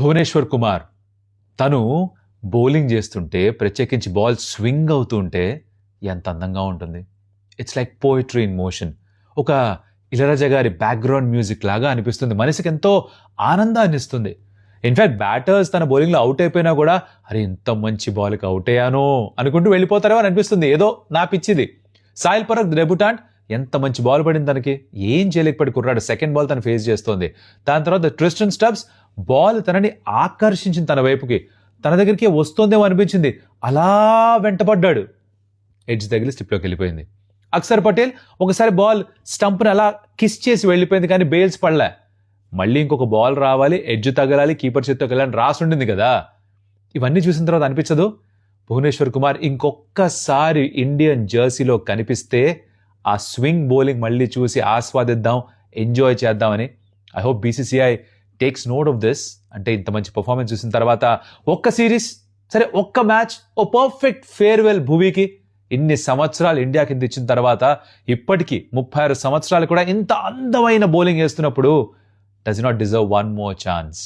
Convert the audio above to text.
భువనేశ్వర్ కుమార్ తను బౌలింగ్ చేస్తుంటే ప్రత్యేకించి బాల్ స్వింగ్ అవుతూ ఉంటే ఎంత అందంగా ఉంటుంది. It's like poetry in motion. ఒక ఇళయరాజా గారి బ్యాక్గ్రౌండ్ మ్యూజిక్ లాగా అనిపిస్తుంది. మనసుకి ఎంతో ఆనందాన్ని ఇస్తుంది. ఇన్ఫ్యాక్ట్ బ్యాటర్స్ తన బౌలింగ్లో అవుట్ అయిపోయినా కూడా అరే ఇంత మంచి బాల్కి అవుట్ అయ్యానో అనుకుంటూ వెళ్ళిపోతారో అని అనిపిస్తుంది. ఏదో నా పిచ్చిది. సాయిల్ పరక్ డెబ్యూటాంట్, ఎంత మంచి బాల్ పడింది తనకి, ఏం చేయలేకపోయి కుర్రాడు. సెకండ్ బాల్ తను ఫేస్ చేస్తోంది. దాని తర్వాత ట్రిస్టన్ స్టబ్స్ బాల్ తనని ఆకర్షించింది తన వైపుకి, తన దగ్గరికి వస్తోందేమో అనిపించింది, అలా వెంటపడ్డాడు, ఎడ్జ్ తగిలి స్టిప్లోకి వెళ్ళిపోయింది. అక్షర్ పటేల్ ఒకసారి బాల్ స్టంప్ని అలా కిస్ చేసి వెళ్ళిపోయింది, కానీ బెయిల్స్ పడలే. మళ్ళీ ఇంకొక బాల్ రావాలి, ఎడ్జ్ తగలాలి, కీపర్ చేతితో వెళ్ళాలని రాసి ఉండింది కదా. ఇవన్నీ చూసిన తర్వాత అనిపించదు భువనేశ్వర్ కుమార్ ఇంకొక్కసారి ఇండియన్ జెర్సీలో కనిపిస్తే ఆ స్వింగ్ బౌలింగ్ మళ్ళీ చూసి ఆస్వాదిద్దాం, ఎంజాయ్ చేద్దామని. I hope BCCI takes note of this. అంటే ఇంత మంచి పర్ఫార్మెన్స్ చూసిన తర్వాత ఒక్క సిరీస్ సరే, ఒక్క మ్యాచ్, ఓ పర్ఫెక్ట్ ఫేర్వెల్ భువీకి. ఇన్ని సంవత్సరాలు ఇండియా కింద ఇచ్చిన తర్వాత ఇప్పటికీ 36 సంవత్సరాలు కూడా ఇంత అందమైన బౌలింగ్ వేస్తున్నప్పుడు does not deserve one more chance.